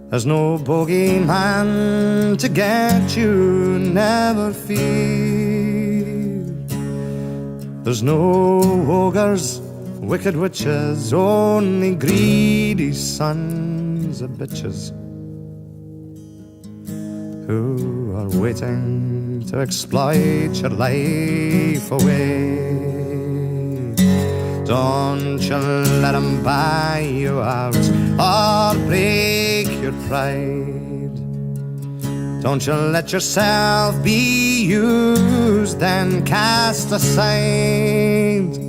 There's no bogeyman to get you, never fear. There's no ogres, wicked witches, only greedy sons of bitches who are waiting to exploit your life away. Don't you let 'em buy you out or break your pride. Don't you let yourself be used and cast aside.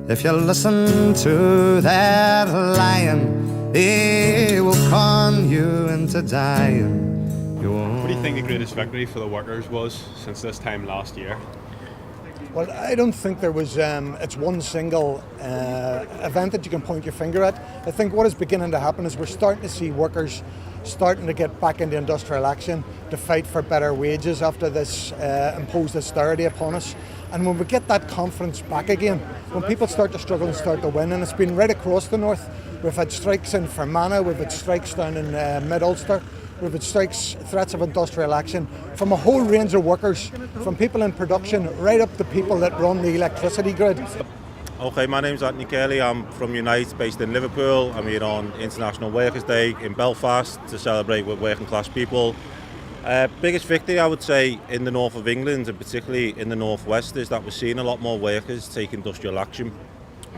If you listen to their lying, they will con you into dying. What do you think the greatest victory for the workers was since this time last year? Well, I don't think there was, it's one single event that you can point your finger at. I think what is beginning to happen is we're starting to see workers starting to get back into industrial action to fight for better wages after this imposed austerity upon us. And when we get that confidence back again, when people start to struggle and start to win, and it's been right across the north, we've had strikes in Fermanagh, we've had strikes down in Mid-Ulster, we've had strikes, threats of industrial action from a whole range of workers, from people in production right up to people that run the electricity grid. Okay, my name's Anthony Kelly. I'm from Unite, based in Liverpool. I'm here on International Workers' Day in Belfast to celebrate with working class people. Biggest victory, I would say, in the north of England, and particularly in the northwest, is that we're seeing a lot more workers take industrial action.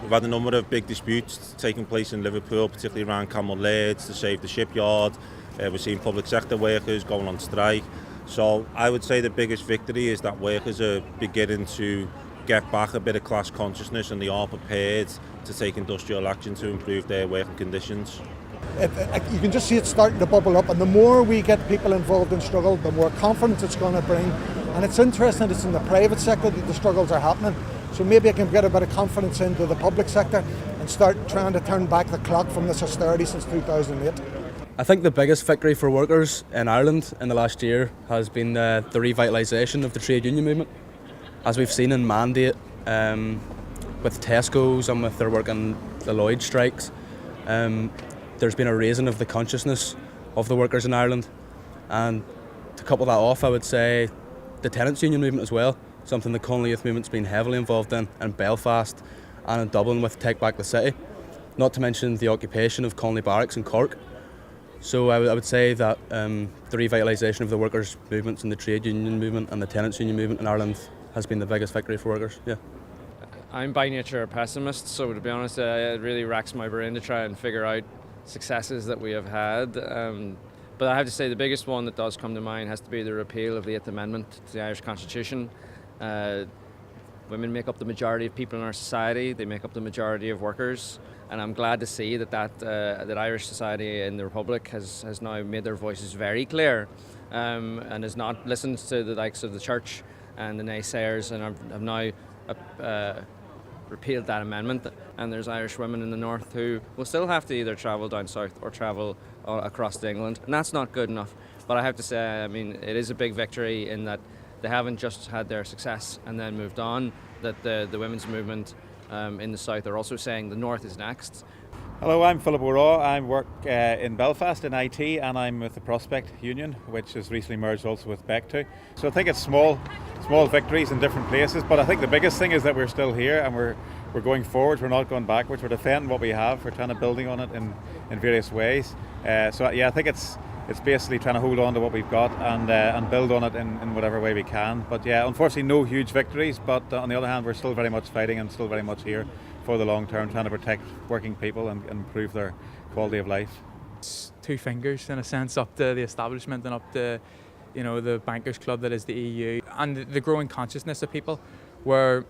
We've had a number of big disputes taking place in Liverpool, particularly around Camel Laids to save the shipyard. We're seeing public sector workers going on strike. So I would say the biggest victory is that workers are beginning to get back a bit of class consciousness, and they are prepared to take industrial action to improve their working conditions. You can just see it starting to bubble up, and the more we get people involved in struggle, the more confidence it's going to bring. And it's interesting, it's in the private sector that the struggles are happening. So maybe I can get a bit of confidence into the public sector and start trying to turn back the clock from this austerity since 2008. I think the biggest victory for workers in Ireland in the last year has been the revitalisation of the trade union movement. As we've seen in Mandate, with Tesco's and with their work in the Lloyd strikes, there's been a raising of the consciousness of the workers in Ireland. And to couple that off, I would say the tenants union movement as well, something the Connolly Youth Movement's been heavily involved in Belfast and in Dublin with Take Back the City, not to mention the occupation of Connolly Barracks in Cork. So I would say that the revitalisation of the workers' movements and the trade union movement and the tenants union movement in Ireland has been the biggest victory for workers. Yeah. I'm by nature a pessimist, so to be honest, it really racks my brain to try and figure out successes that we have had. But I have to say the biggest one that does come to mind has to be the repeal of the 8th Amendment to the Irish Constitution. Women make up the majority of people in our society, they make up the majority of workers, and I'm glad to see that Irish society in the Republic has now made their voices very clear, and has not listened to the likes of the church and the naysayers, and have now repealed that amendment. And there's Irish women in the north who will still have to either travel down south or travel across to England, and that's not good enough. But I have to say, I mean, it is a big victory in that they haven't just had their success and then moved on, that the women's movement in the south are also saying the north is next. Hello, I'm Philip O'Raw. I work in Belfast in IT, and I'm with the Prospect Union, which has recently merged also with BEC2. So I think it's small victories in different places, but I think the biggest thing is that we're still here and we're going forwards. We're not going backwards. We're defending what we have. We're trying to building on it in various ways. So yeah, I think it's basically trying to hold on to what we've got and build on it in whatever way we can. But yeah, unfortunately no huge victories, but on the other hand we're still very much fighting and still very much here for the long term, trying to protect working people and improve their quality of life. It's two fingers in a sense up to the establishment and up to, you know, the bankers club that is the EU, and the growing consciousness of people where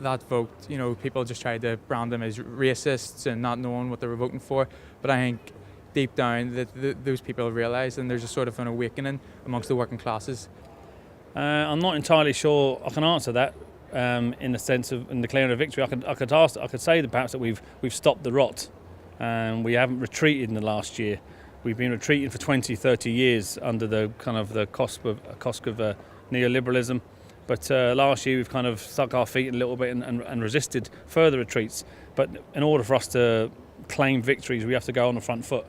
that vote, you know, people just tried to brand them as racists and not knowing what they were voting for. But I think deep down that those people realise, and there's a sort of an awakening amongst the working classes. I'm not entirely sure I can answer that in the sense of in declaring a victory. I could say that perhaps that we've stopped the rot, and we haven't retreated in the last year. We've been retreating for 20, 30 years under the kind of the cost of neoliberalism. But last year we've kind of stuck our feet in a little bit and resisted further retreats. But in order for us to claim victories, we have to go on the front foot.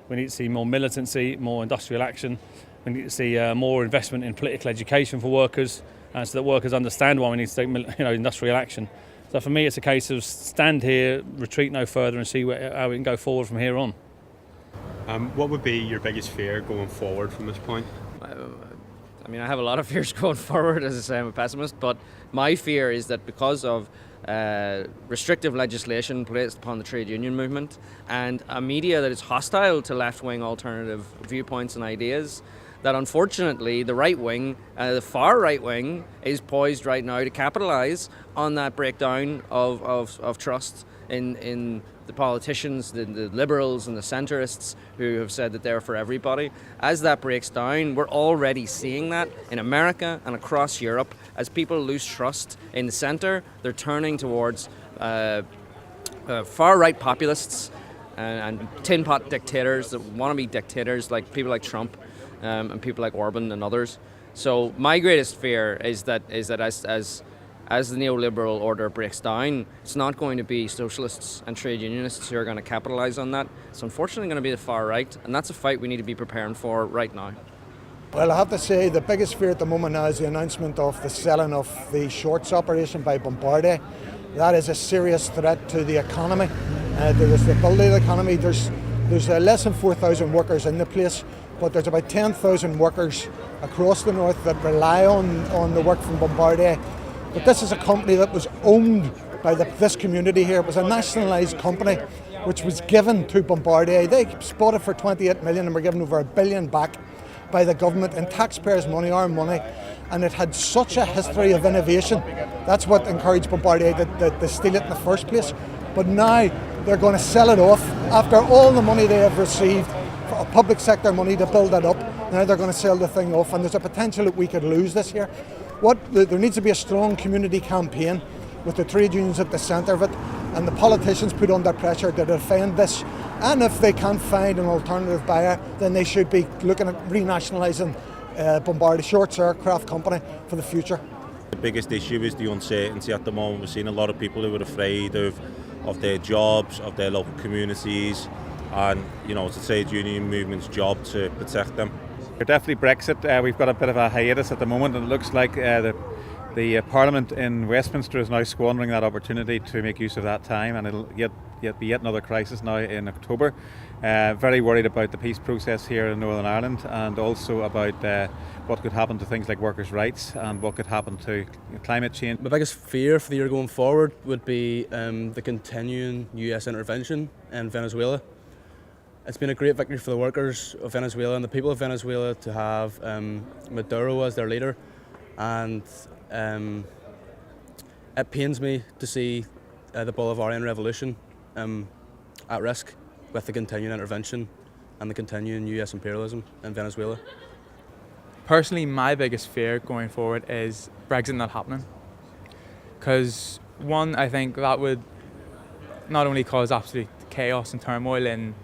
We need to see more militancy, more industrial action. We need to see more investment in political education for workers, so that workers understand why we need to take industrial action. So for me, it's a case of stand here, retreat no further, and see how we can go forward from here on. What would be your biggest fear going forward from this point? I mean, I have a lot of fears going forward. As I say, I'm a pessimist, but my fear is that because of restrictive legislation placed upon the trade union movement and a media that is hostile to left-wing alternative viewpoints and ideas, that unfortunately the right wing, the far right wing, is poised right now to capitalise on that breakdown of trust in the politicians, the liberals and the centrists who have said that they're for everybody. As that breaks down, we're already seeing that in America and across Europe. As people lose trust in the centre, they're turning towards far-right populists and tin pot dictators that want to be dictators, like people like Trump and people like Orban and others. So my greatest fear is that as the neoliberal order breaks down, it's not going to be socialists and trade unionists who are going to capitalise on that. It's unfortunately going to be the far right, and that's a fight we need to be preparing for right now. Well, I have to say the biggest fear at the moment now is the announcement of the selling of the shorts operation by Bombardier. That is a serious threat to the economy. There is the ability of the economy. There's less than 4,000 workers in the place, but there's about 10,000 workers across the north that rely on the work from Bombardier. But this is a company that was owned by this community here. It was a nationalised company which was given to Bombardier. They bought it for 28 million and were given over $1 billion back by the government in taxpayers' money, our money. And it had such a history of innovation. That's what encouraged Bombardier to steal it in the first place. But now they're going to sell it off after all the money they have received, public sector money to build that up. Now they're going to sell the thing off, and there's a potential that we could lose this here. There needs to be a strong community campaign with the trade unions at the centre of it, and the politicians put under pressure to defend this. And if they can't find an alternative buyer, then they should be looking at renationalising Bombardier Shorts Aircraft Company for the future. The biggest issue is the uncertainty at the moment. We're seeing a lot of people who are afraid of their jobs, of their local communities, and it's the trade union movement's job to protect them. Definitely Brexit. We've got a bit of a hiatus at the moment, and it looks like the Parliament in Westminster is now squandering that opportunity to make use of that time, and it'll be yet another crisis now in October. Very worried about the peace process here in Northern Ireland, and also about what could happen to things like workers' rights and what could happen to climate change. My biggest fear for the year going forward would be the continuing US intervention in Venezuela. It's been a great victory for the workers of Venezuela and the people of Venezuela to have Maduro as their leader, and it pains me to see the Bolivarian revolution at risk with the continuing intervention and the continuing US imperialism in Venezuela. Personally, my biggest fear going forward is Brexit not happening. Because one, I think that would not only cause absolute chaos and turmoil in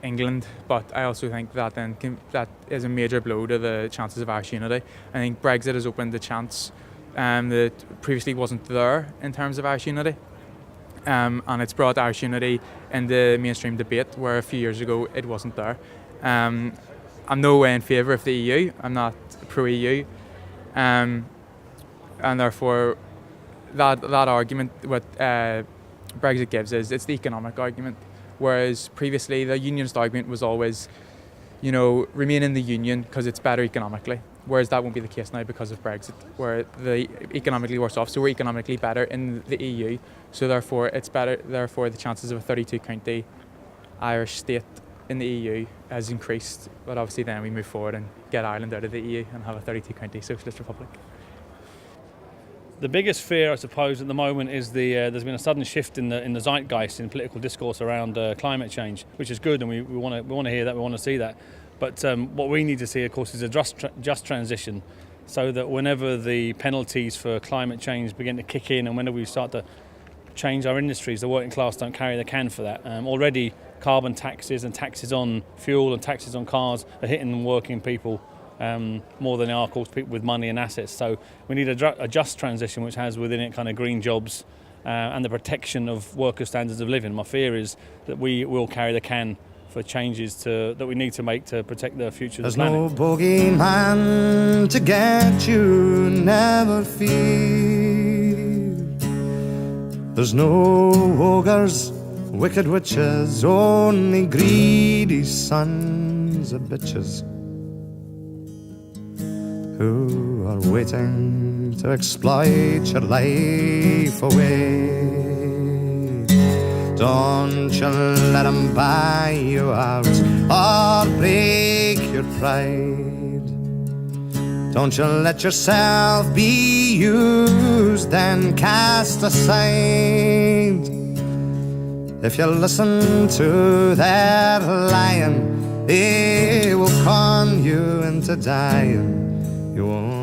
England, but I also think that that is a major blow to the chances of Irish unity. I think Brexit has opened the chance that previously wasn't there in terms of Irish unity, and it's brought Irish unity in the mainstream debate where a few years ago it wasn't there. I'm no way in favour of the EU. I'm not pro-EU, and therefore that argument what Brexit gives is it's the economic argument. Whereas previously the unionist argument was always, remain in the union because it's better economically. Whereas that won't be the case now because of Brexit, where the economically worse off. So we're economically better in the EU. So therefore it's better. Therefore the chances of a 32-county Irish state in the EU has increased. But obviously then we move forward and get Ireland out of the EU and have a 32-county socialist republic. The biggest fear, I suppose, at the moment is there's been a sudden shift in the zeitgeist in political discourse around climate change, which is good, and we want to hear that, we want to see that. But what we need to see, of course, is a just transition, so that whenever the penalties for climate change begin to kick in, and whenever we start to change our industries, the working class don't carry the can for that. Already, carbon taxes and taxes on fuel and taxes on cars are hitting working people more than they are, of course, people with money and assets. So we need a just transition which has within it kind of green jobs and the protection of worker standards of living. My fear is that we will carry the can changes that we need to make to protect the future of There's the planet. no bogeyman to get you, never fear. There's no ogres, wicked witches, only greedy sons of bitches who are waiting to exploit your life away. Don't you let 'em buy you out or break your pride. Don't you let yourself be used and cast aside. If you listen to their lying, they will con you into dying. You won't